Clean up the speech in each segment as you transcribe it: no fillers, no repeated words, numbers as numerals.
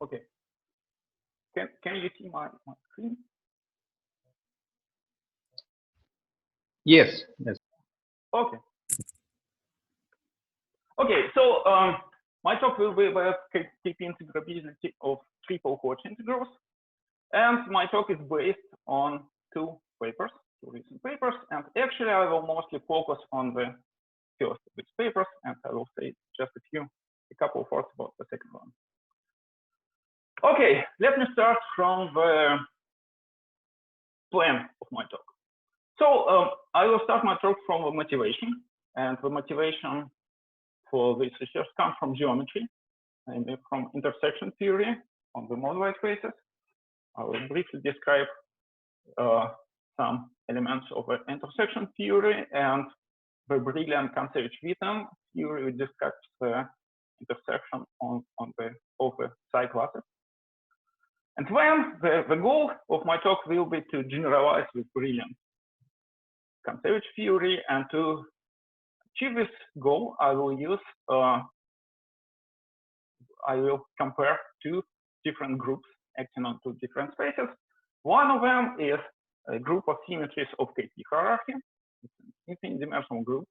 Okay. Can you see my screen? Yes. Yes. Okay. Okay. So my talk will be about KP integrability of triple Hodge integrals, and my talk is based on two recent papers, and actually I will mostly focus on the first of these papers, and I will say just a couple of words about the second one. Okay, let me start from the plan of my talk. So I will start my talk from the motivation, and the motivation for this research comes from geometry, namely from intersection theory on the moduli spaces. I will briefly describe some elements of the intersection theory and the brilliant KONTSEVICH-WITTEN theory. We discussed the intersection of the psi classes. And then the goal of my talk will be to generalize this brilliant KONTSEVICH theory, and to achieve this goal, I will compare two different groups acting on two different spaces. One of them is a group of symmetries of KP hierarchy. It's an infinite-dimensional group.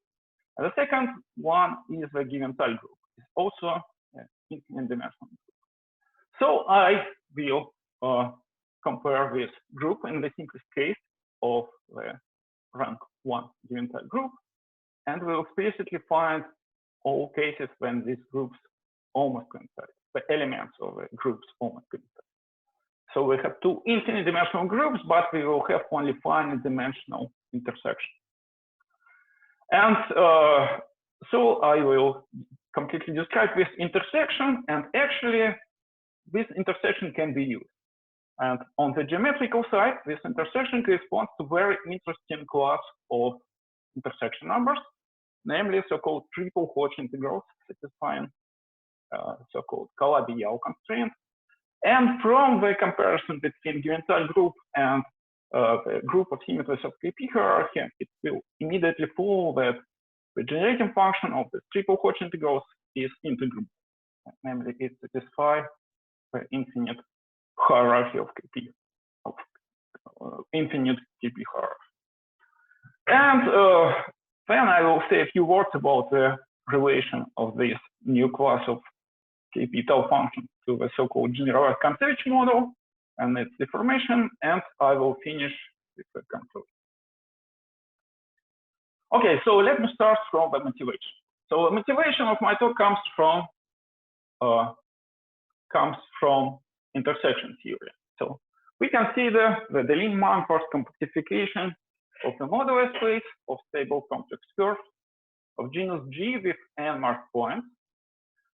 And the second one is the Givental group. It's also an infinite-dimensional group. So I will compare this group in the simplest case of the rank 1 Givental group, and we will explicitly find all cases when these groups almost coincide, the elements of the groups almost coincide. So we have two infinite-dimensional groups, but we will have only finite-dimensional intersection. And so I will completely describe this intersection, and actually this intersection can be used. And on the geometrical side, this intersection corresponds to very interesting class of intersection numbers, namely so-called triple Hodge integrals satisfying so-called Calabi-Yau constraint. And from the comparison between Givental group and the group of symmetries of KP hierarchy, it will immediately follow that the generating function of the triple Hodge integrals is integrable, namely it satisfies the infinite hierarchy of KP, of infinite KP hierarchy. And then I will say a few words about the relation of this new class of KP TAL function to the so-called generalized KONTSEVICH model and its deformation, and I will finish with the conclusion. Okay, so let me start from the motivation. So the motivation of my talk comes from intersection theory. So we consider the Deligne-Mumford compactification of the modular space of stable complex curves of genus G with n marked points.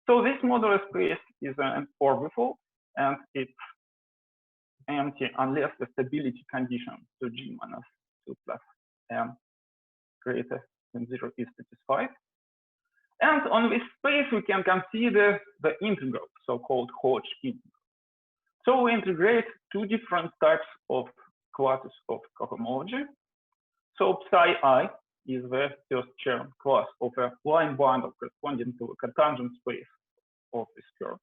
So this modular space is an orbifold, and it's empty unless the stability condition to G minus 2 plus n greater than 0 is satisfied. And on this space, we can consider the integral, so-called Hodge integral. So we integrate two different types of classes of cohomology. So psi I is the first term class of a line bundle corresponding to a cotangent space of this curve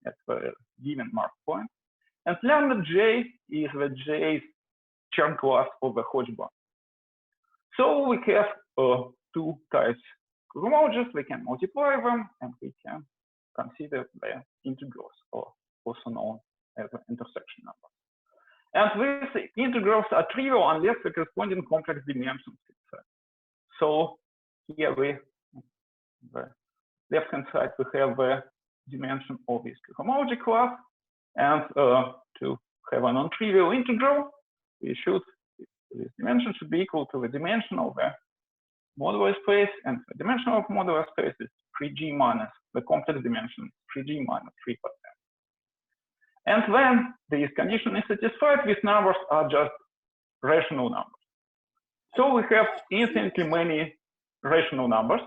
at the given mark point. And lambda j is the jth term class of the Hodge bundle. So we have two types of cohomologies. We can multiply them, and we can consider their integrals, or also known as the intersection numbers. And these integrals are trivial unless the corresponding complex dimensions. So here the left-hand side, we have the dimension of this cohomology class, and to have a non-trivial integral, this dimension should be equal to the dimension of the modular space, and the dimension of modular space is 3G minus the complex dimension 3G minus 3%. And when this condition is satisfied, these numbers are just rational numbers. So we have infinitely many rational numbers,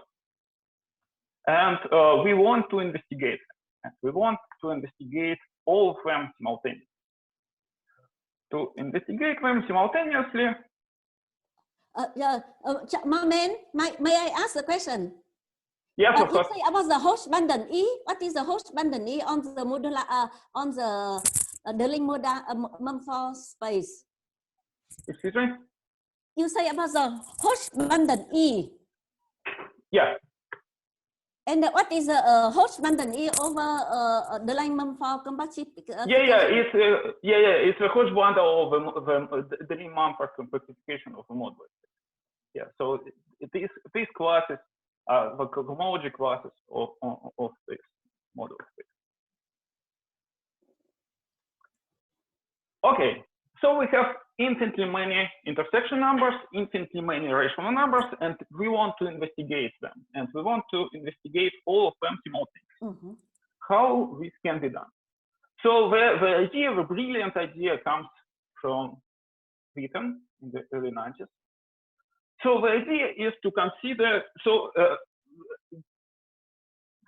and we want to investigate them. And we want to investigate all of them simultaneously. To investigate them simultaneously. Moment, may I ask the question? Yes, of You course. say about the Hodge-Banden E. What is the Hodge-Banden E on the modular on the Deligne Mumford space? Excuse me? You say about the Hodge-Banden E. Yeah. And what is the Hodge-Banden E over Deligne Mumford compactification? It's the Hodge bundle of the Deligne Mumford compactification of a model. Yeah, so these classes are the cohomology classes of this model space. Okay, so we have infinitely many intersection numbers, infinitely many rational numbers, and we want to investigate them. And we want to investigate all of them simultaneously. How this can be done? So the idea, the brilliant idea comes from Witten in the early 90s. So the idea is to consider,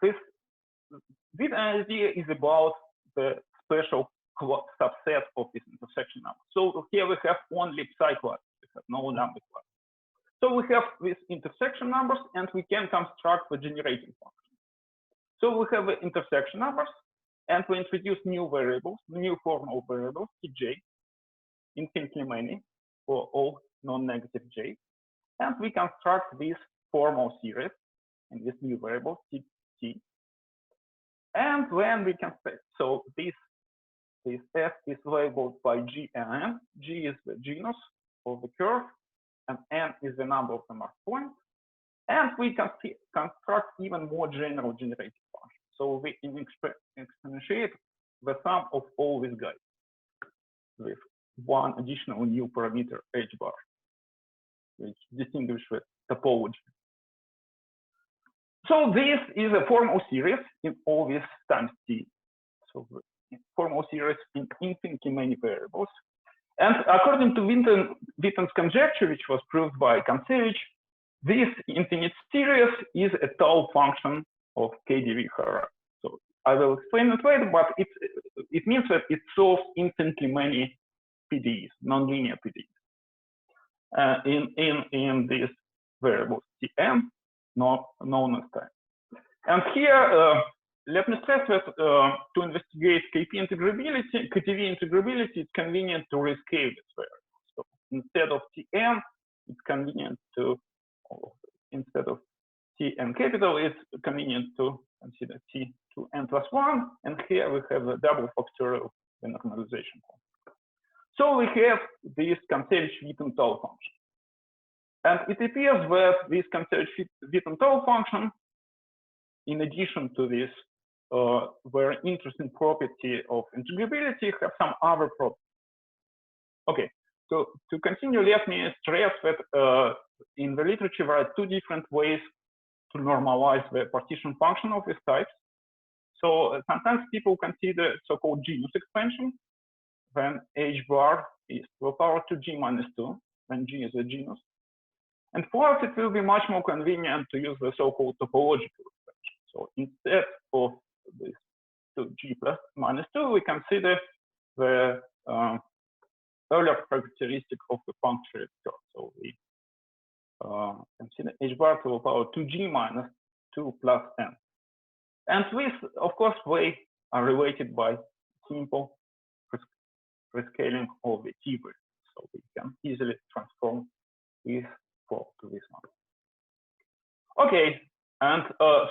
this idea is about the special subset of this intersection number. So here we have only psi class, we have no lambda class. So we have these intersection numbers, and we can construct the generating function. So we have the intersection numbers, and we introduce new variables, new formal variables, Tj, infinitely many for all non-negative j. And we construct this formal series in this new variable, T. And then we can say, so this f is labeled by g and n. G is the genus of the curve, and n is the number of the marked points. And we can construct even more general generating functions. So we exponentiate the sum of all these guys with one additional new parameter h bar, which distinguishes topology. So this is a formal series in all these times t. So formal series in infinitely many variables. And according to Witten's conjecture, which was proved by Kontsevich, this infinite series is a tau function of KdV. So I will explain it later, but it means that it solves infinitely many PDEs, nonlinear PDEs, in these variables Tm, known as time. And here, let me stress that to investigate KdV integrability, it's convenient to rescale this variable. So instead of Tn, it's convenient to, instead of Tn capital, it's convenient to consider T to n plus 1. And here we have a double factorial normalization. So we have this Kontsevich-Witten tau function. And it appears that this Kontsevich-Witten tau function, in addition to this very interesting property of integrability, have some other properties. Okay, so to continue, let me stress that in the literature there are two different ways to normalize the partition function of these types. So sometimes people consider so-called genus expansion, when h bar is to the power 2g minus 2, when g is a genus. And for us, it will be much more convenient to use the so-called topological expansion. So instead of this 2g plus minus 2, we consider the earlier characteristic of the punctuated curve. So we consider h bar to the power 2g minus 2 plus n. And these, of course, they are related by simple rescaling of the t variable. So we can easily transform this to this one. Okay, and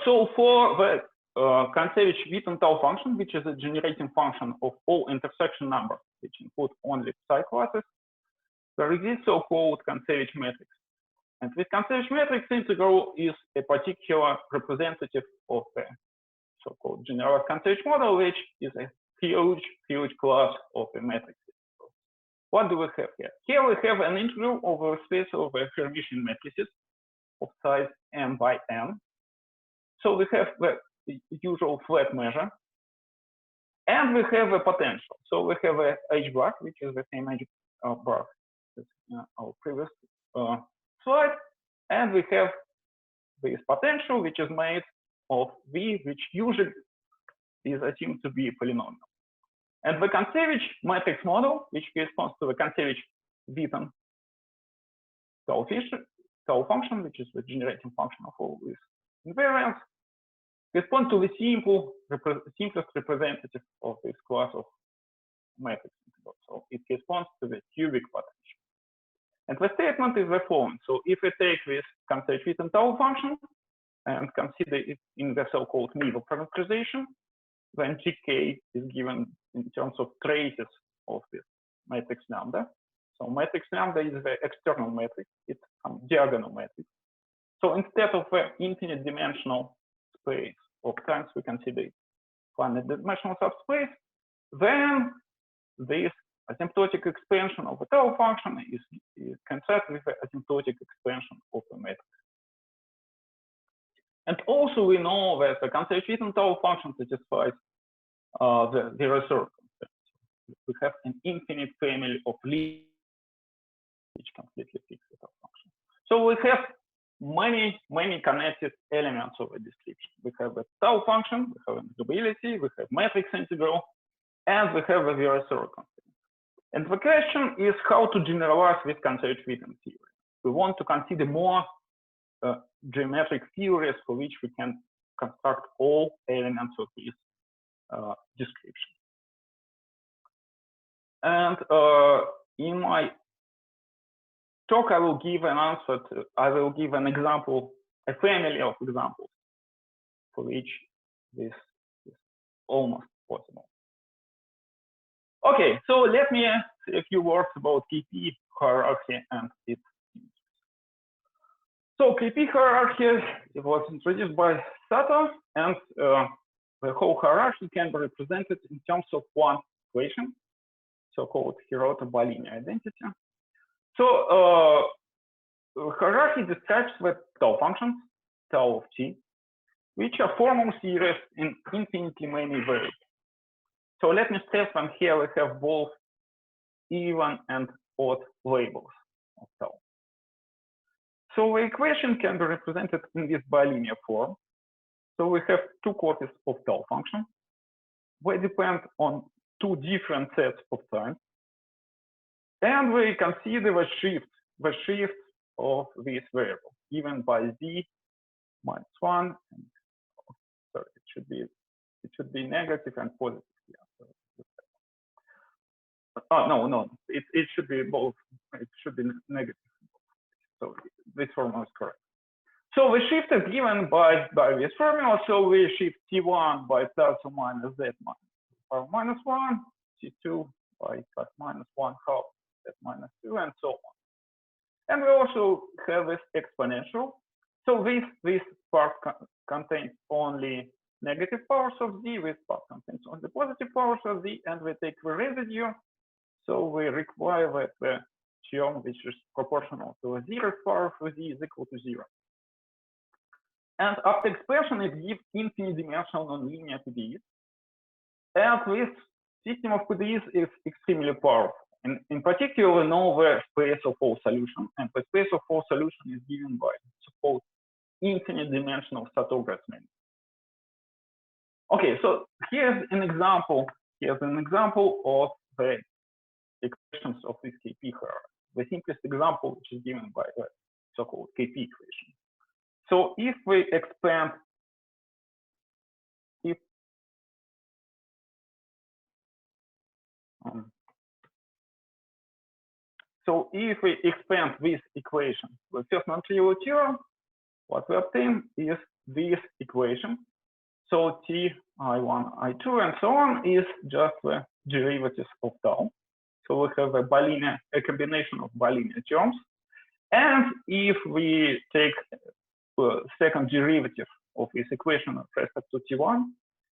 so for the Kontsevich-Witten tau function, which is a generating function of all intersection numbers, which include only psi classes, there exists so-called Kontsevich matrix. And this Kontsevich matrix integral is a particular representative of the so-called generalized Kontsevich model, which is a huge class of the matrix. So what do we have here? Here we have an integral over the space of the Hermitian matrices of size m by n. So we have the usual flat measure, and we have a potential. So we have a h bar, which is the same h bar as our previous slide, and we have this potential, which is made of v, which usually is assumed to be a polynomial. And the Kontsevich matrix model, which corresponds to the Kontsevich-Witten tau function, which is the generating function of all these invariants, correspond to the simplest representative of this class of matrix integrals. So it corresponds to the cubic potential. And the statement is the following. So if we take this Kontsevich-Witten TAL function and consider it in the so-called middle parameterization, then GK is given in terms of traces of this matrix lambda. So matrix lambda is the external matrix, it's some diagonal matrix. So instead of an infinite dimensional space of times we consider it finite dimensional subspace, then this asymptotic expansion of the TAL function is concerned with the asymptotic expansion of the matrix. And also we know that the Kontsevich-Witten TAL function satisfies the Virasoro constraint. We have an infinite family of limits which completely fix the TAL function. So we have many connected elements of a description. We have a TAL function, we have integrability, we have matrix integral, and we have a Virasoro constraint. And the question is how to generalize this Kontsevich-Witten theory. We want to consider more geometric theories for which we can construct all elements of this description. And in my talk, I will give an answer to, I will give an example, a family of examples for which this is almost possible. Okay, so let me say a few words about KP hierarchy and its images. So KP hierarchy was introduced by Theta, and the whole hierarchy can be represented in terms of one equation, so-called Hirota-Bellini identity. So hierarchy describes the TAL functions, tau of t, which are formal series in infinitely many variables. So let me stress them here. We have both even and odd labels of tau. So the equation can be represented in this bilinear form. So we have two copies of TAL function. They depend on two different sets of times. And we consider the shift of this variable given by z minus 1. And, sorry, it should be negative and positive here. Oh, no, it should be both. It should be negative. So this formula is correct. So the shift is given by this formula. So we shift t1 by plus or minus z minus 1, t2 by plus minus 1 half z minus 2, and so on. And we also have this exponential. So this part contains only negative powers of z, this part contains only positive powers of z, and we take the residue. So we require that the term which is proportional to the zeroth power of z is equal to 0. And after expansion, it gives infinite dimensional nonlinear PDEs. And this system of PDEs is extremely powerful. And in particular, we know the space of all solution, and the space of all solution is given by so-called infinite dimensional Satogratz matrix. Okay, so here's an example. Here's an example of the equations of this KP hierarchy. The simplest example, which is given by the so-called KP equation. So if we expand, so if we expand this equation with first non-trivial theorem, what we obtain is this equation. So t, I1, I2, and so on is just the derivatives of tau. So we have a combination of bilinear terms. And if we take second derivative of this equation with respect to t1,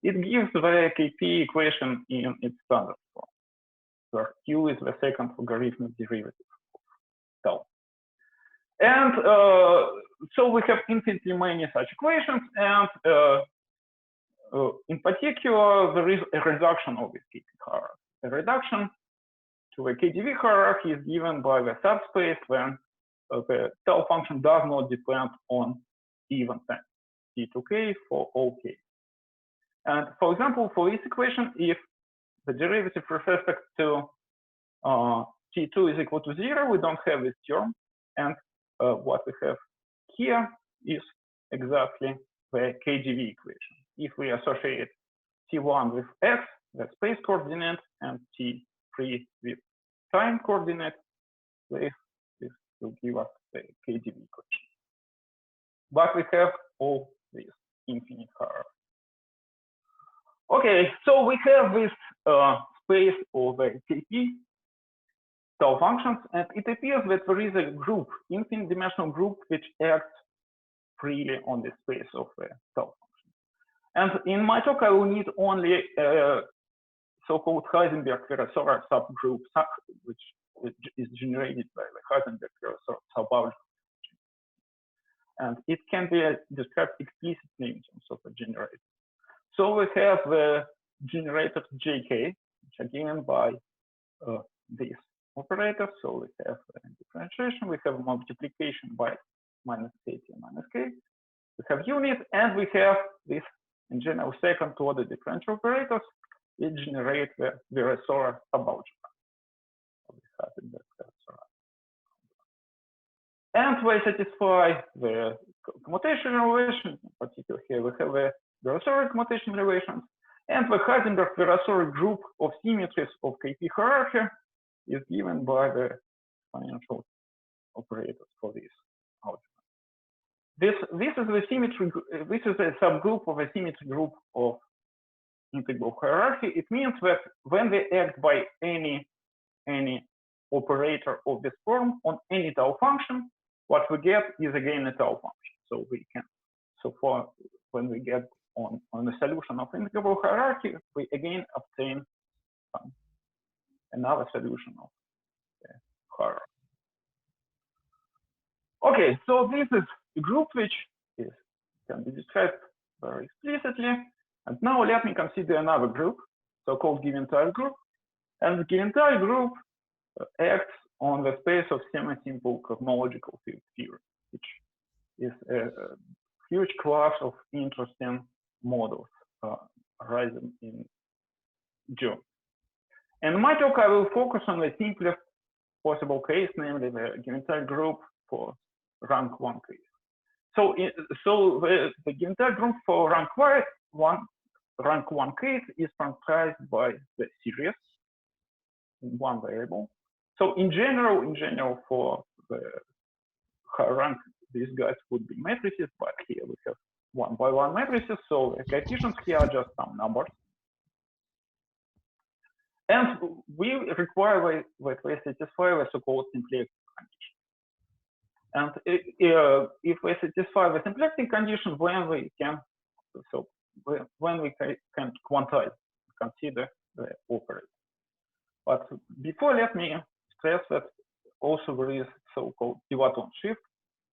it gives the KP equation in its standard form, where q is the second logarithmic derivative of tau. And so we have infinitely many such equations, and in particular, there is a reduction of this KP hierarchy. A reduction to a KDV hierarchy is given by the subspace when the TAL function does not depend on even time, t2k for all k. And for example, for this equation, if the derivative with respect to t2 is equal to 0, we don't have this term. And what we have here is exactly the KDV equation. if we associate T1 with X, the space coordinate, and T3 with time coordinate, this will give us the KdV equation. But we have all this infinite hierarchy. Okay, so we have this space of the KP tau functions, and it appears that there is a group, infinite dimensional group, which acts freely on the space of the tau function. And in my talk, I will need only so-called Heisenberg-Virasoro subgroup, which is generated by the Heisenberg-Virasoro subalgebra. And it can be described explicitly in terms of a generator. So we have the generators JK, which are given by these operators. So we have differentiation, we have multiplication by minus kt minus k. We have unit, and we have this, in general, second order differential operators. It generates the Virasoro subalgebra. And we satisfy the commutation relation. In particular, here we have the Virasoro commutation relations, and the Heisenberg-Virasoro group of symmetries of KP hierarchy is given by the exponential operators for this algebra. This is the symmetry. This is a subgroup of a symmetry group of integrable hierarchy. It means that when they act by any operator of this form on any tau function, what we get is again a tau function. So we can, so far when we get on the solution of integrable hierarchy, we again obtain another solution of the hierarchy. Okay, so this is a group which can be described very explicitly. And now let me consider another group, so-called Givental group. And the Givental group acts on the space of semi-simple cosmological field theory, which is a huge class of interesting models arising in geometry. And in my talk, I will focus on the simplest possible case, namely the Givental group for rank 1 case. So the Givental group for rank 1 case is comprised by the series in one variable. So in general, for the high rank, these guys would be matrices, but here we have 1 by 1 matrices. So the coefficients here are just some numbers. And we require that we satisfy the so-called simplicity condition. And if we satisfy the simplicity condition, when we can, when we can quantize, consider the operator. But before, let me stress that also there is so-called pivoton shift.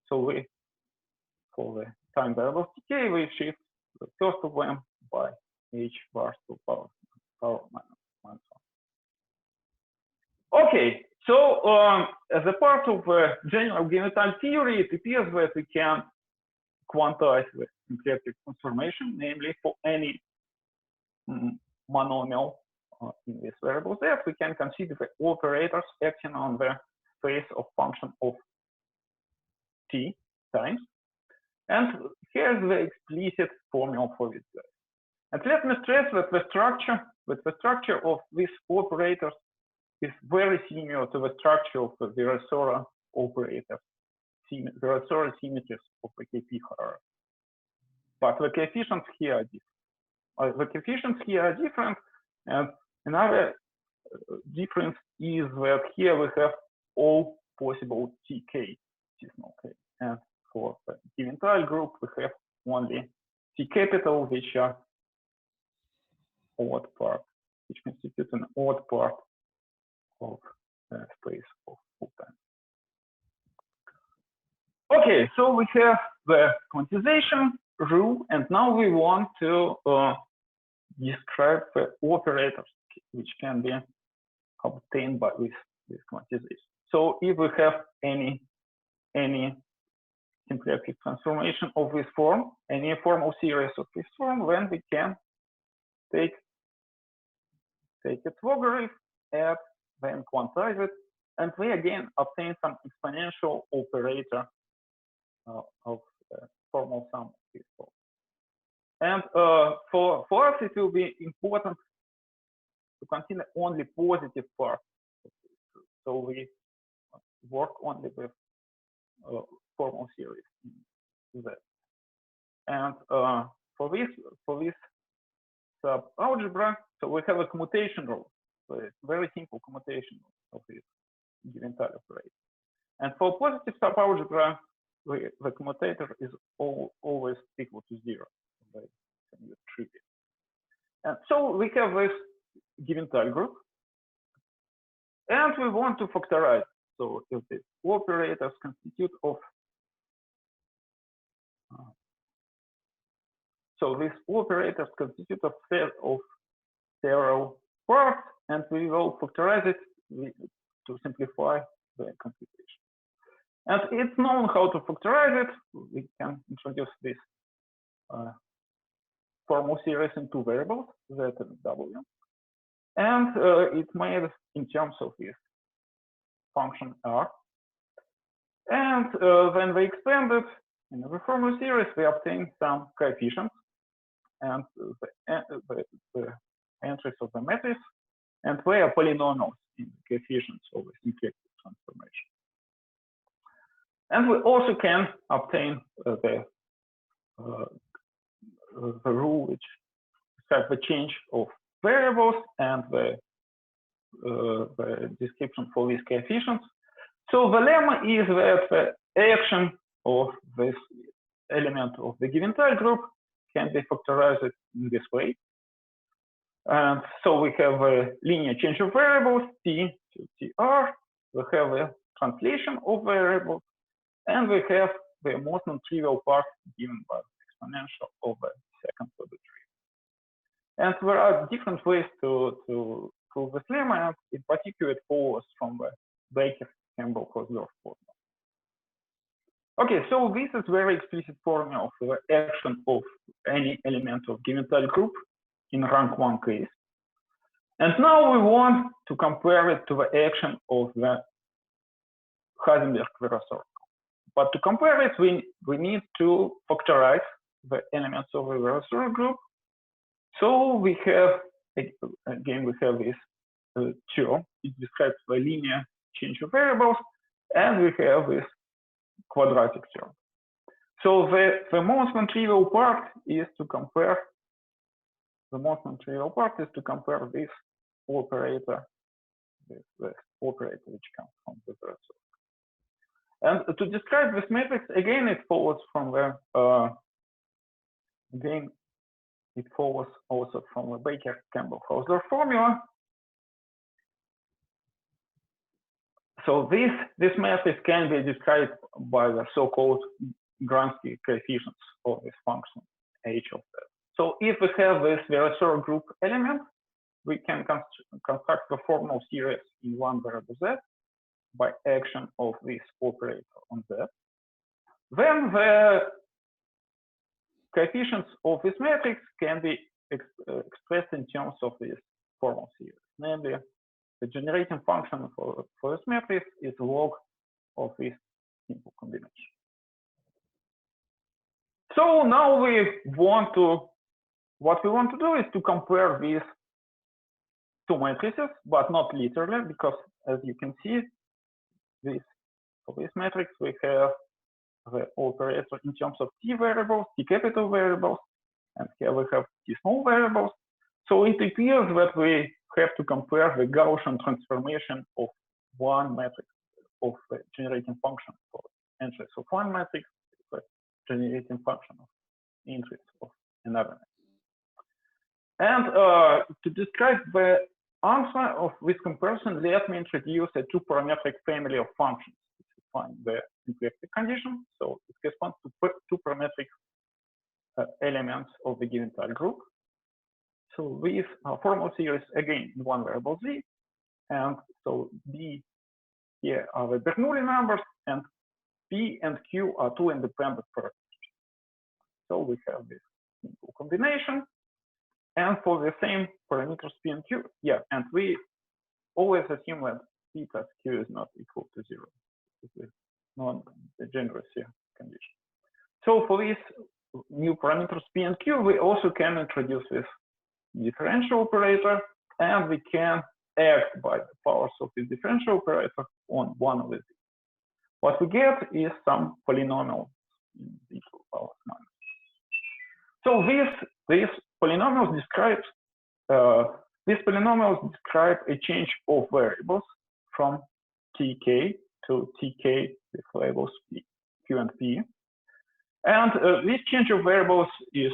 So we, for the time variable tk, we shift the first of them by h bars to power minus 1. Okay, so as a part of general Givental theory, it appears that we can quantize the symplectic transformation, namely for any monomial in this variable z, we can consider the operators acting on the space of function of t times. And here's the explicit formula for this guy. And let me stress that the structure of these operators is very similar to the structure of the Virasoro operators, Virasoro symmetries of the KP hierarchy. But the coefficients here are different. And another difference is that here we have all possible tk decimal k. And for the Givental group, we have only t capital, which are odd part, which constitutes an odd part of the space of full time. Okay, so we have the quantization rule, and now we want to describe the operators which can be obtained by this quantization. So if we have any symplectic transformation of this form, any formal series of this form, then we can take its logarithm, add, then quantize it, and we again obtain some exponential operator of the formal sum of this form. And for us, it will be important to consider only positive parts. So we work only with formal series in Z. And for this sub-algebra, so we have a commutation rule. So it's very simple commutation of this Givental operator. And for positive sub-algebra, the commutator is always equal to 0. And so we have this Givental group, and we want to factorize. So if the operators constitute of so these operators constitute of set of several parts, and we will factorize it to simplify the computation. And it's known how to factorize it. We can introduce this formal series in two variables, Z and W. And it's made in terms of this function R. And when we expand it in the formal series, we obtain some coefficients and the entries of the matrix, and they are polynomials in the coefficients of the symplectic transformation. And we also can obtain the rule which has the change of variables and the description for these coefficients. So the lemma is that the action of this element of the Givental group can be factorized in this way. And so we have a linear change of variables, T to TR. We have a translation of variables, and we have the most non-trivial part given by the exponential of the second order tree. And there are different ways to prove this lemma, and in particular it follows from the Baker-Campbell-Hausdorff formula. Okay, so this is very explicit formula of the action of any element of Givental group in rank 1 case. And now we want to compare it to the action of the Heisenberg-Virasoro. But to compare it, we need to factorize the elements of the Virasoro group. So we have, again, we have this term. It describes the linear change of variables, and we have this quadratic term. So the most non-trivial part is to compare. The most non-trivial part is to compare this operator, this operator which comes from the Virasoro. And to describe this matrix, again, it follows from the again, it follows also from the Baker-Campbell-Hausdorff formula. So this matrix can be described by the so-called Gransky coefficients of this function h of z. So if we have this Virasoro group element, we can construct the formal series in one variable z by action of this operator on z. Then the coefficients of this matrix can be expressed in terms of this formal series. Namely, the generating function for this matrix is log of this simple combination. So now what we want to do is to compare these two matrices, but not literally, because as you can see, for this matrix, we have the operator in terms of t variables, t capital variables, and here we have t small variables. So it appears that we have to compare the Gaussian transformation of one matrix of the generating function for entries of one matrix, the generating function of entries of another matrix. And to describe the answer of this comparison, let me introduce a two-parametric family of functions to define the symplectic condition. So it corresponds to two-parametric elements of the Givental group. So these are formal series again in one variable z, and so b here are the Bernoulli numbers, and p and q are two independent parameters. So we have this simple combination, and for the same parameters p and q, yeah, and we always assume that p plus q is not equal to 0. This is non-degeneracy condition. So for this new parameters P and Q, we also can introduce this differential operator, and we can act by the powers of the differential operator on one of these. What we get is some polynomial in the powers minus. So these polynomials describe a change of variables from tk to tk with labels P, Q and P. And this change of variables is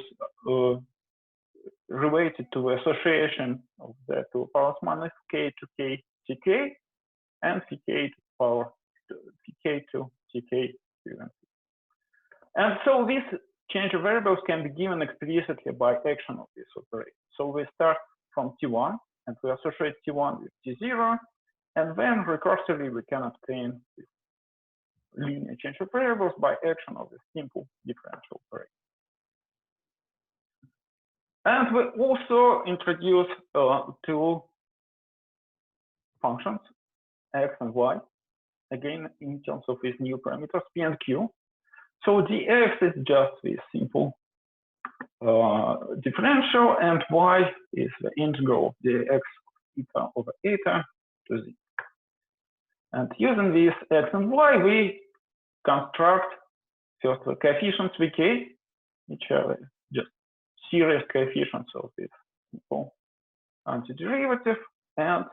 related to the association of the two powers minus k to k tk and tk to power tk to tk Q and P. And so this change of variables can be given explicitly by action of this operator. So we start from T1 and we associate T1 with T0, and then recursively we can obtain this linear change of variables by action of the simple differential operator. And we also introduce two functions, x and y, again in terms of these new parameters P and Q. So dx is just this simple differential, and y is the integral of dx eta over eta to z. And using these x and y, we construct first the coefficients vk, which are just series coefficients of this simple antiderivative, and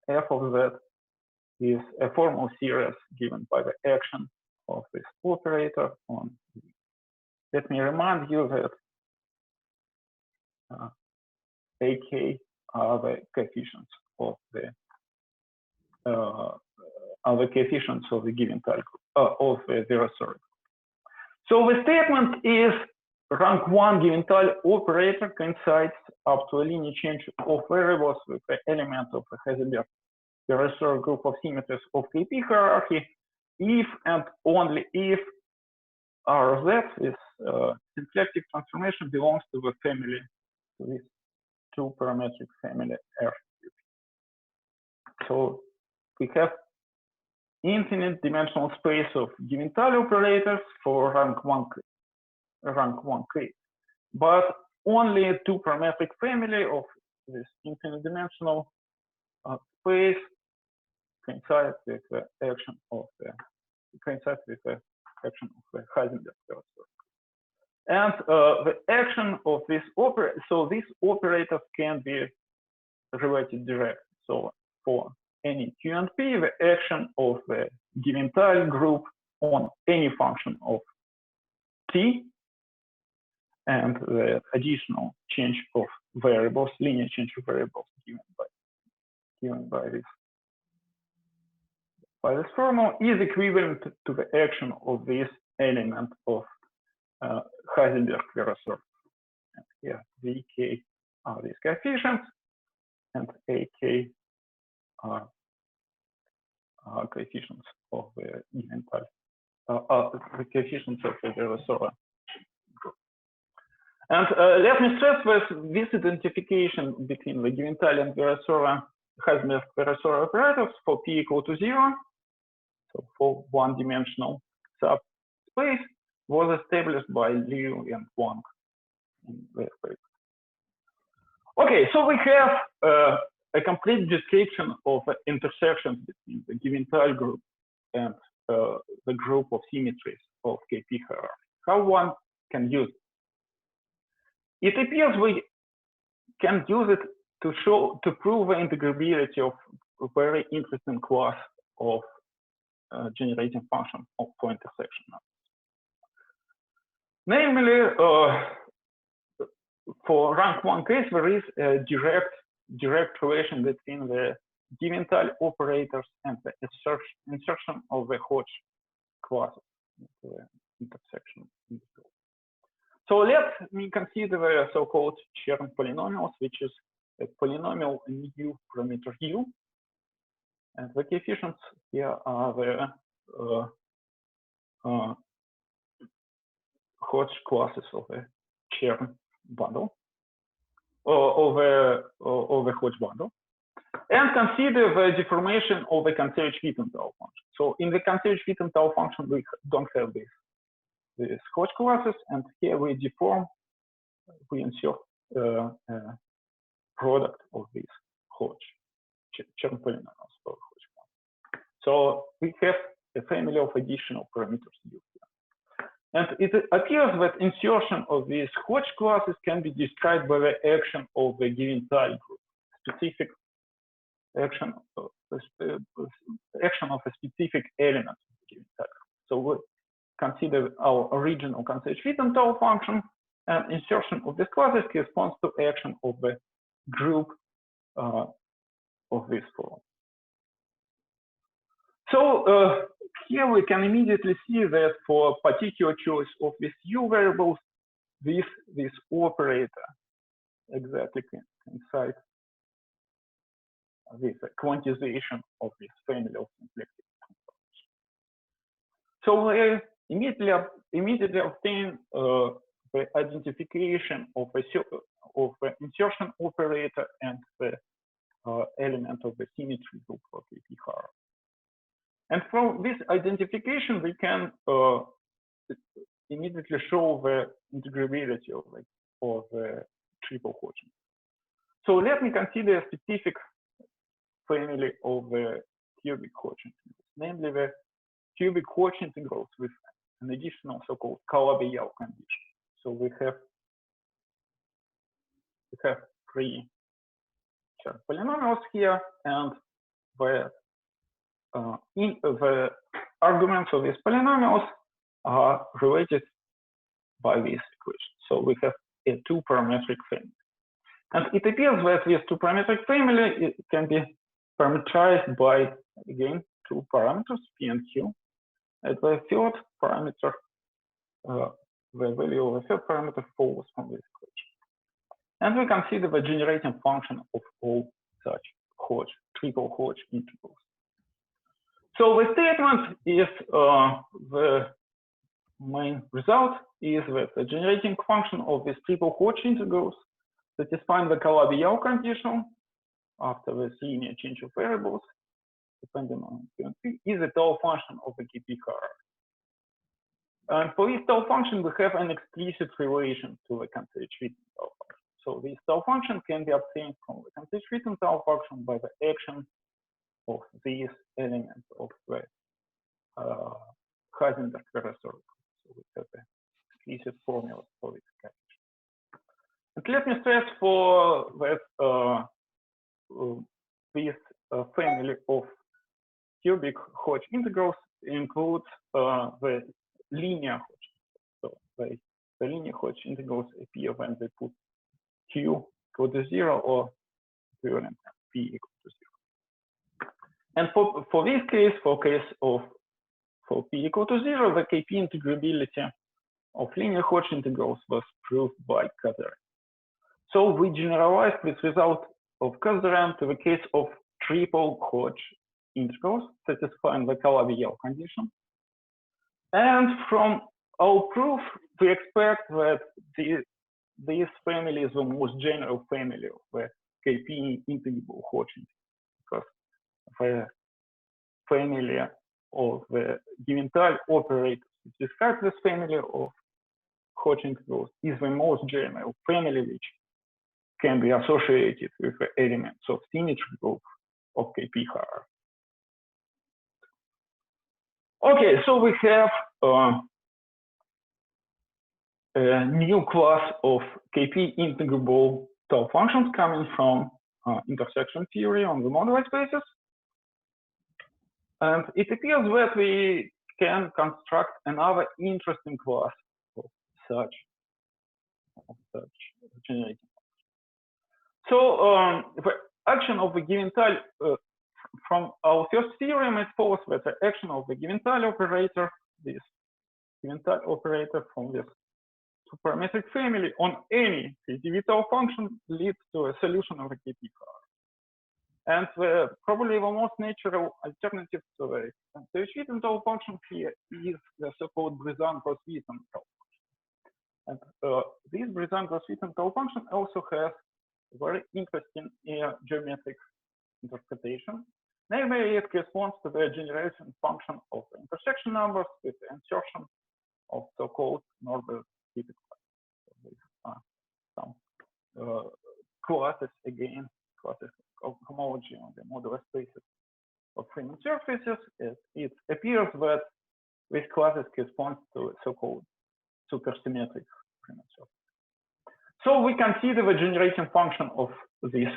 f of z is a formal series given by the action of this operator on z. Let me remind you that ak are the coefficients of the Givental group of the Virasoro. So the statement is rank 1 Givental operator coincides up to a linear change of variables with the element of the Heisenberg-Virasoro group of symmetries of KP hierarchy if and only if R of Z is symplectic transformation belongs to the family, to this two-parametric family R. So we have infinite dimensional space of Givental operators for rank 1 case, but only a two-parametric family of this infinite dimensional space coincides with the action of the Heisenberg-Virasoro. And the action of this operator, so these operators can be related directly. So for any Q and P, the action of the Givental group on any function of T and the additional change of variables, linear change of variables given by this formula is equivalent to the action of this element of Heisenberg-Virasoro. And here Vk are these coefficients, and Ak are coefficients of the Givental, the coefficients of the Virasoro group. And let me stress this identification between the Givental and Virasoro, Heisenberg-Virasoro operators for p equal to 0, so for one-dimensional subspace, was established by Liu and Wang in their paper. Okay, so we have a complete description of intersections between the Givental group and the group of symmetries of KP hierarchy. How one can use it? It appears we can use it to prove the integrability of a very interesting class of generating functions for intersection. Namely, for rank 1 case, there is a direct relation between the Givental operators and the insertion of the Hodge classes into the intersection. So let me consider the so-called Chern polynomials, which is a polynomial mu parameter u, and the coefficients here are the Hodge classes of a Chern bundle, or the Hodge bundle, and consider the deformation of the Kontsevich-WITTEN TAL function. So in the Kontsevich-WITTEN TAL function, we don't have this these Hodge classes, and here we deform, we insert product of these Hodge Chern polynomials for Hodge class. So we have a family of additional parameters U here. And it appears that insertion of these Hodge classes can be described by the action of the Givental group, specific action of a specific element of the Givental group. So we consider our original Kontsevich-Witten TAL function, and insertion of these classes corresponds to action of the group of this form. So here we can immediately see that for particular choice of these U variables, this operator exactly inside this quantization of this family of symplectic conformations. So we immediately obtain the identification of the insertion operator and the element of the symmetry group for KP-HAR. And from this identification, we can immediately show the integrability of the triple Hodge. So let me consider a specific family of the cubic Hodge integrals, namely the cubic Hodge integrals with an additional so-called Calabi-Yau condition. So we have three polynomials here, and the arguments of these polynomials are related by this equation. So we have a two-parametric family. And it appears that this two-parametric family can be parameterized by, again, two parameters, P and Q. And the third parameter, the value of the third parameter follows from this equation. And we consider the generating function of all such Hodge, triple Hodge integrals. So the statement is the main result is that the generating function of these triple Hodge integrals satisfying the Calabi-Yau condition after this linear change of variables, depending on Q and P, is a TAL function of the KP-HAR. And for this TAL function, we have an explicit relation to the Kontsevich-Witten TAL function. So this TAL function can be obtained from the Kontsevich-Witten TAL function by the action of these elements of the Heisenberg-Virasoro. So we have an explicit formula for this condition. And let me stress for that this family of cubic Hodge integrals includes the linear Hodge. So the linear Hodge integrals appear when they put Q equal to 0 or equivalent P equal to 0. And for this case, for P equal to 0, the KP integrability of linear Hodge integrals was proved by Kazarian. So we generalized this result of Kazarian to the case of triple Hodge integrals satisfying the Calabi-Yau condition. And from our proof, we expect that this family is the most general family of the KP integrable Hodge integrals, because the family of the Givental operators which describe this family of Hodge integrals is the most general family which can be associated with the elements of symmetry group of KP-HAR. Okay, so we have a new class of KP integrable TAL functions coming from intersection theory on the moduli spaces. And it appears that we can construct another interesting class of such generating. So the action of the Givental, from our first theorem, it follows that the action of the Givental operator, this Givental operator from this two-parametric family on any TAL function leads to a solution of the KP-HAR. And probably the most natural alternative to the Kontsevich-Witten TAL function here is the so-called Brisson-Gross-Witten TAL function. And this Brisson-Gross-Witten TAL function also has very interesting geometric interpretation. Namely, it corresponds to the generalization function of the intersection numbers with the insertion of so-called normal Theta classes. Some classes, again, classes of homology on the modular spaces of Riemann surfaces. It appears that these classes correspond to so-called supersymmetric Riemann surfaces. So we consider the generating function of these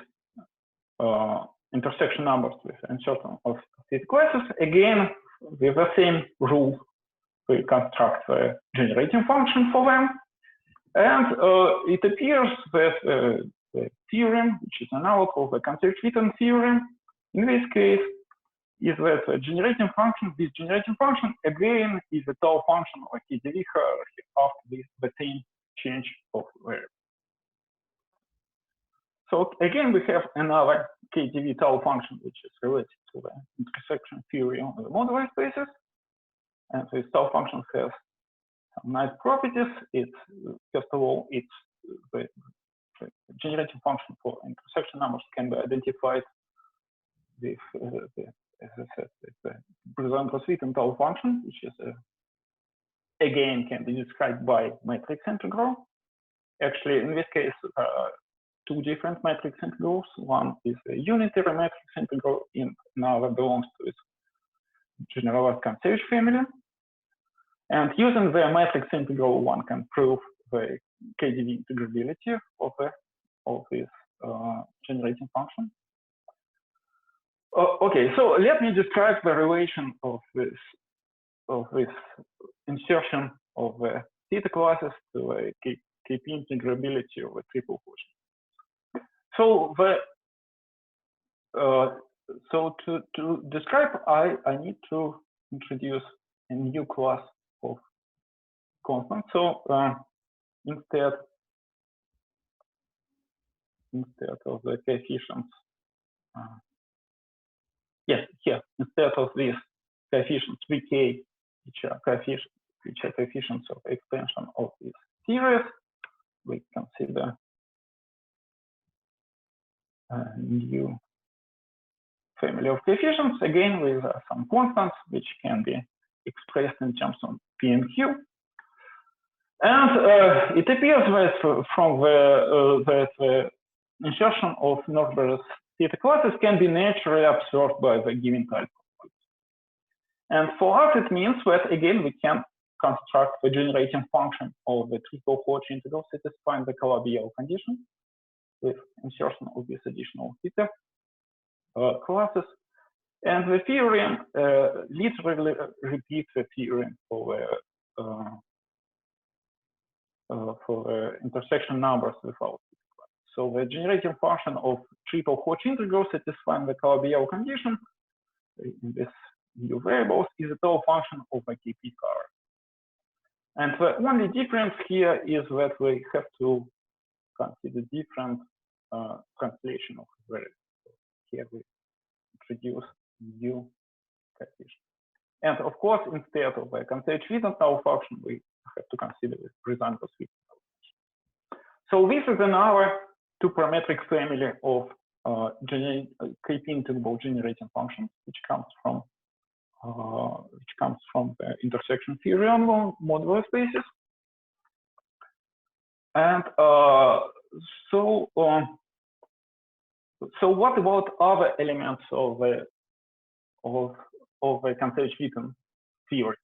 intersection numbers with uncertain of these classes. Again, with the same rule, we construct the generating function for them. And it appears that the theorem, which is analog of the Kontsevich-Witten theorem, in this case, is that the generating function, this generating function, again, is a tau function of a KDV hierarchy after the same change of variable. So again, we have another KDV tau function, which is related to the intersection theory on the modular spaces. And this tau function has some nice properties. It's, first of all, it's the generating function for intersection numbers can be identified with, as I said, the Alexander-Alexandrov tau function, which is, again, can be described by matrix integral. Actually, in this case, two different matrix integrals. One is a unitary matrix integral, another belongs to its generalized Kontsevich family. And using the matrix integral, one can prove the KDV integrability of this generating function. Okay, so let me describe the relation of this insertion of the theta classes to the KP integrability of a triple Hodge. So to describe, I need to introduce a new class of constants. So instead of the coefficients, instead of these coefficients Vk, which are coefficients of extension of this series, we consider a new family of coefficients, again with some constants which can be expressed in terms of P and Q. And it appears that from the insertion of Norber's theta classes can be naturally absorbed by the Givental. And for us, it means that, again, we can construct the generating function of the triple Hodge integral satisfying the Calabi-Yau condition with insertion of these additional theta classes. And the theorem literally repeats the theorem for intersection numbers without theta classes. So the generating function of triple Hodge integral satisfying the Calabi-Yau condition in this new variables is a tau function of a KP hierarchy. And the only difference here is that we have to consider different translation of variables. Here we introduce new coefficient. And of course, instead of a Kontsevich-Witten tau function, we have to consider the Alexander-Witten tau function. So this is another two-parametric family of KP integrable generating functions, which comes from the intersection theory on modular spaces. And so what about other elements of the Kontsevich-Witten theory?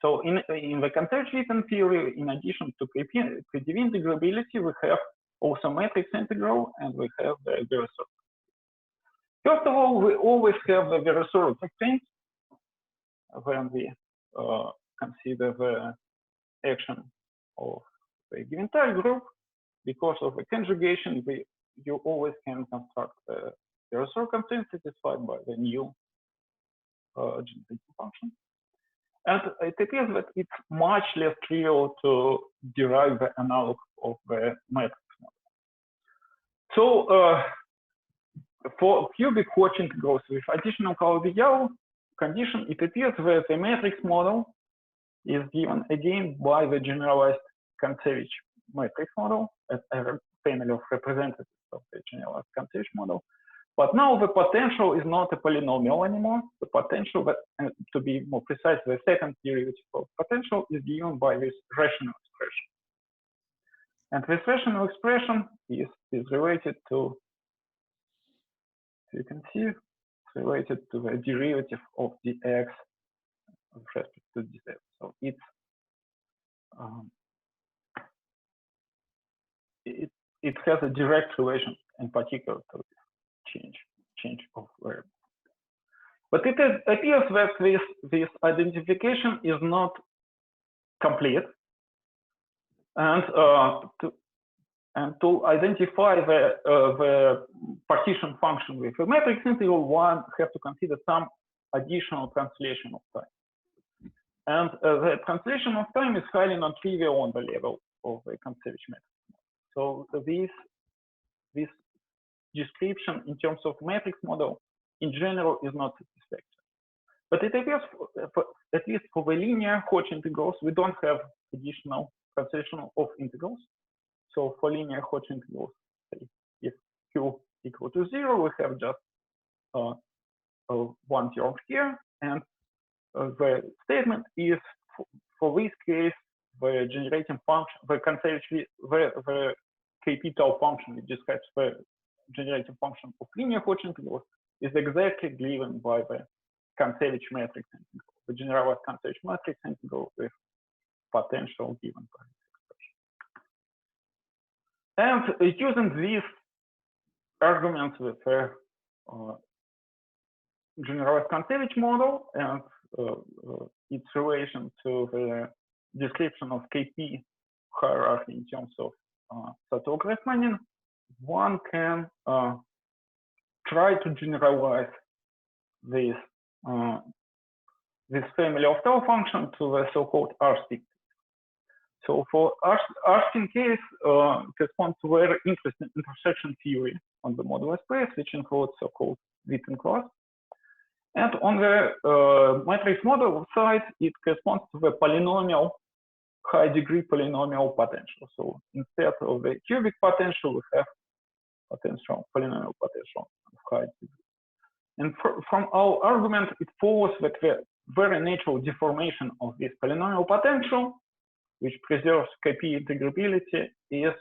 So in the Kontsevich-Witten theory, in addition to KDV integrability, we have also matrix integral, and we have the Virasoro. First of all, we always have the Virasoro constraints when we consider the action of the Givental group. Because of the conjugation, you always can construct the Virasoro constraint satisfied by the new generating function. And it appears that it's much less trivial to derive the analog of the matrix model. So for cubic Hodge integrals with additional Calabi-Yau condition, it appears that the matrix model is given again by the generalized Kontsevich matrix model as a family of representatives of the generalized Kontsevich model. But now the potential is not a polynomial anymore. The potential, but to be more precise, the second derivative of potential is given by this rational expression. And this rational expression is related to, you can see, it's related to the derivative of dx with respect to dz. So it has a direct relation, in particular, to change of variable. But it appears that this identification is not complete, and to identify the partition function with a matrix integral, one have to consider some additional translation of time. And the translation of time is highly non-trivial on the level of the Kontsevich matrix. So this description in terms of matrix model in general is not satisfactory. But it appears, at least for the linear Hodge integrals, we don't have additional translation of integrals. So for linear Hodge integrals, if q equal to 0, we have just one term here, and the statement is for this case the generating function, the Kontsevich, the KP TAL-FUNCTION, which describes the generating function of linear Hodge integrals, is exactly given by the Kontsevich matrix integral, the generalized Kontsevich matrix integral with potential given by this expression. And using these arguments with the generalized Kontsevich model and its relation to the description of KP hierarchy in terms of Sattel-Grassmannian, one can try to generalize this family of TAL-function to the so-called R-spin. So for R-spin case corresponds to very interesting intersection theory on the modular space, which includes so-called Witten class. And on the matrix model side, it corresponds to the polynomial, high degree polynomial potential. So instead of the cubic potential, we have potential, polynomial potential of high degree. And from our argument, it follows that the very natural deformation of this polynomial potential, which preserves KP integrability, is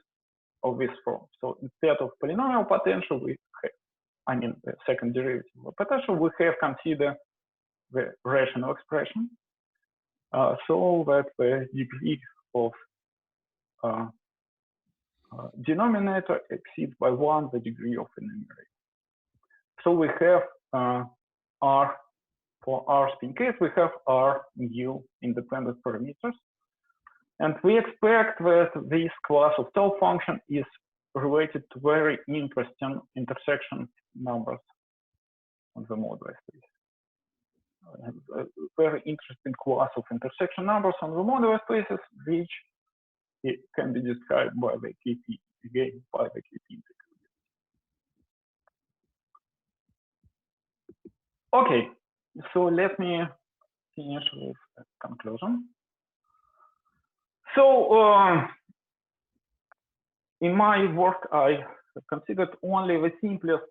of this form. So instead of polynomial potential, we have, I mean, the second derivative of potential, we have considered the rational expression, so that the degree of denominator exceeds by 1 the degree of the numerator. So we have R, for R spin case, we have R new independent parameters. And we expect that this class of TAL-function is related to very interesting intersection numbers on the modular space. A very interesting class of intersection numbers on the modular spaces, which it can be described by the KP, again, by the KP integrability. Okay, so let me finish with a conclusion. So in my work, I considered only the simplest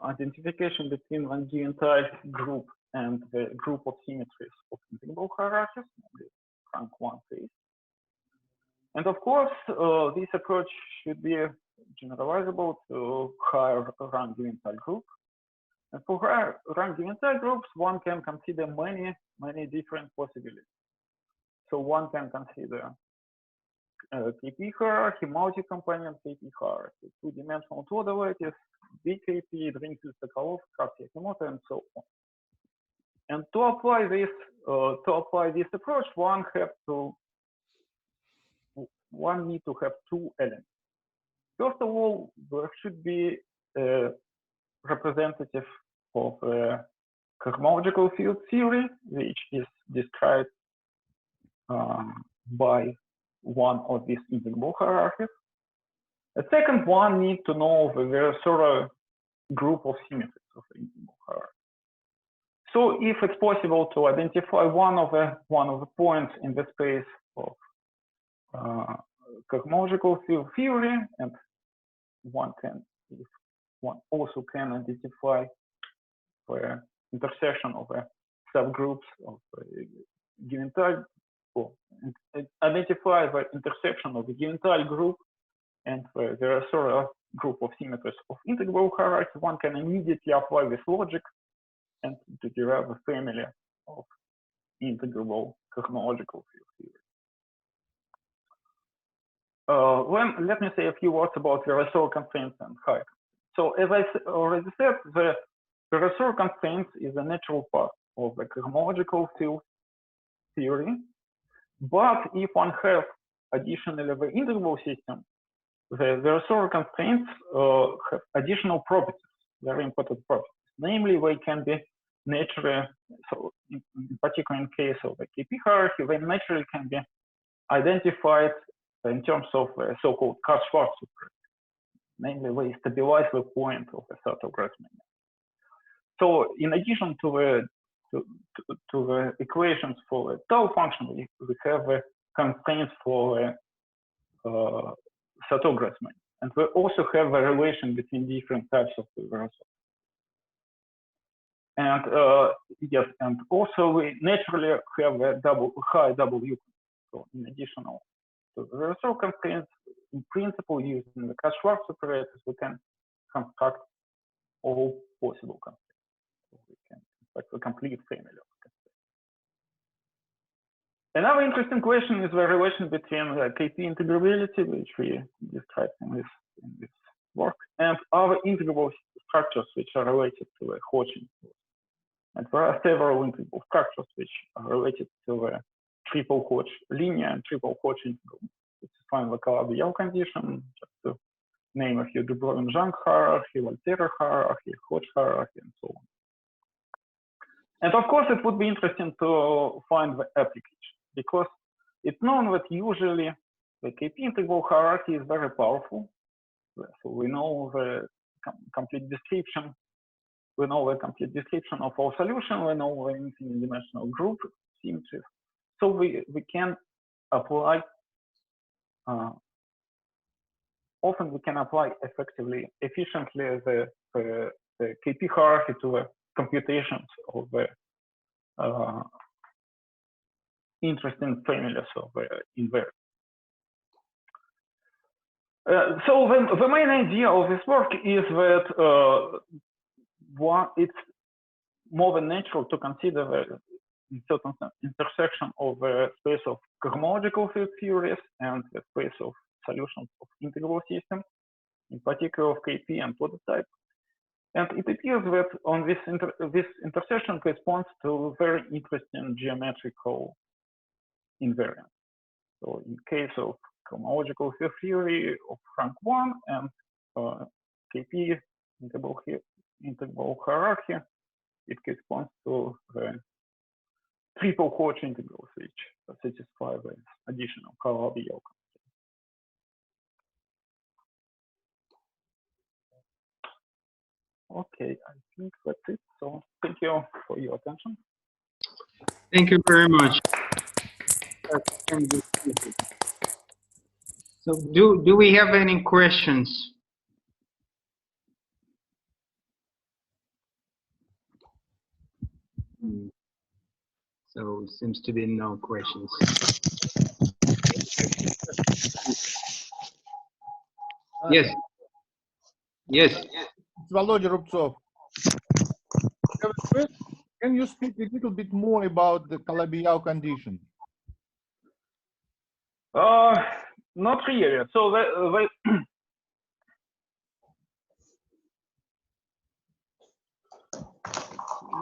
identification between one Givental group and the group of symmetries of integrable hierarchies, namely rank 1 case. And of course, this approach should be generalizable to higher rank Givental group. And for higher rank Givental groups, one can consider many different possibilities. So one can consider KP hierarchy, multi-component KP hierarchy, two-dimensional two derivatives, BKP, Drinkel-Sokolov, Krafft-Yakimoto, and so on. And to apply this approach, one need to have two elements. First of all, there should be a representative of a cosmological field theory, which is described by one of these integrable hierarchies. The second one needs to know the Virasoro group of symmetries of the integrable hierarchy. So if it's possible to identify one of the points in the space of cosmological field theory, and one also can identify the intersection of subgroups of Givental, or identify the intersection of the Givental group and the Virasoro group of symmetries of integrable hierarchy, one can immediately apply this logic and to derive a family of integrable cosmological field theory. Let me say a few words about Virasoro constraints and Heisenberg. So as I already said, the Virasoro constraints is a natural part of the cosmological field theory. But if one has additionally the integrable system, the Virasoro constraints have additional properties, very important properties. Namely, they can be naturally, so in particular in case of the KP hierarchy, they naturally can be identified in terms of so-called Schwarz operator. Namely, they stabilize the point of the Sato-Grass mania. So in addition to the equations for the TAL function, we have constraints for Sato-Grass mania. And we also have a relation between different types of Virasoro. And yes, and also we naturally have a high W. So in addition to the Virasoro constraints, in principle, using the Schwarz operators, we can construct all possible constraints. So we can construct a complete family of constraints. Another interesting question is the relation between the KP integrability, which we described in this work, and other integrable structures which are related to the Hodge integrals. And there are several integrable structures which are related to the triple Hodge linear and triple Hodge integral. It's find the Calabi-Yau condition, just to name a few: De Broglie-Young hierarchy, Volterra hierarchy, Hodge hierarchy, and so on. And of course, it would be interesting to find the application, because it's known that usually the KP integral hierarchy is very powerful. So we know the complete description. We know the complete description of our solution. We know the infinite dimensional group symmetries. So we can apply. Often we can apply efficiently the KP hierarchy to the computations of the interesting families of invariants. So the main idea of this work is that it's more than natural to consider the certain intersection of the space of cosmological field theories and the space of solutions of integrable systems, in particular of KP and prototype. And it appears that on this intersection corresponds to very interesting geometrical invariants. So in case of cosmological field theory of rank 1 and KP integral hierarchy, it corresponds to the triple Hodge integrals which satisfy the additional Calabi-Yau. Okay, I think that's it. So thank you for your attention. Thank you very much. So do we have any questions? So seems to be no questions. Yes. Yes. It's Volodya Rubtsov. Can you speak a little bit more about the Calabi-Yau condition? Not really. So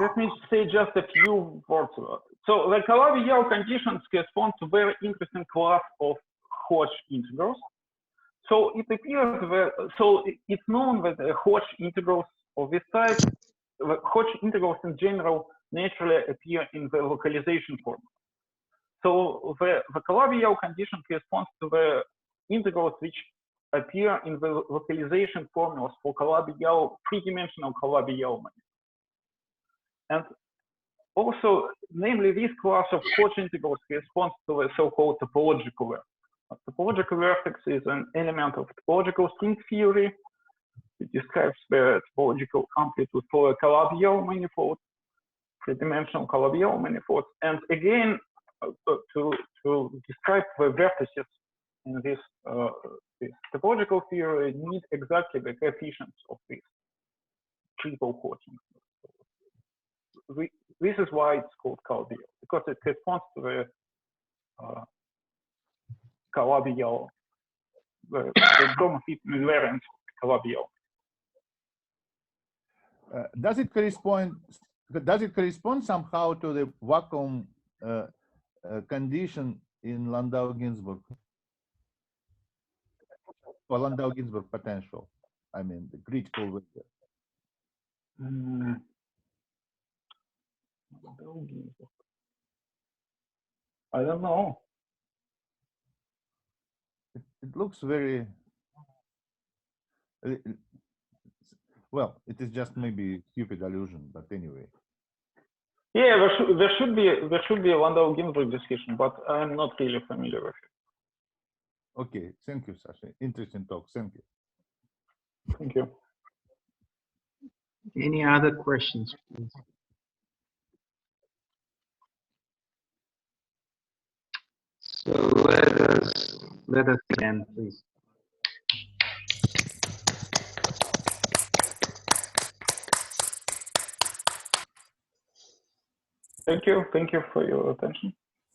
let me say just a few words about it. So the Calabi-Yau conditions correspond to very interesting class of Hodge integrals. So it appears that, so it's known that the Hodge integrals of this type, the Hodge integrals in general naturally appear in the localization form. So the Calabi-Yau condition corresponds to the integrals which appear in the localization formulas for Calabi-Yau, three-dimensional Calabi-Yau mania. And also, namely, this class of Hodge integrals corresponds to the so-called topological vertex. A topological vertex is an element of topological string theory. It describes the topological amplitude for a Calabi-Yau manifold. three-dimensional Calabi-Yau manifolds. And again, to describe the vertices in this, this topological theory, need exactly the coefficients of this triple Hodge. This is why it's called Calabi-Yau, because it corresponds to the Calabi-Yau, the Gromov-Fit invariance of Calabi-Yau. Does it correspond somehow to the vacuum condition in Landau-Ginzburg, or Landau-Ginzburg potential? I mean, the critical vector. I don't know. It looks very well. It is just maybe stupid illusion, but anyway. Yeah, there should be a Landau-Ginzburg description, but I'm not really familiar with it. Okay, thank you, Sasha. Interesting talk. Thank you. Thank you. Any other questions, please? So let us end, please. Thank you for your attention.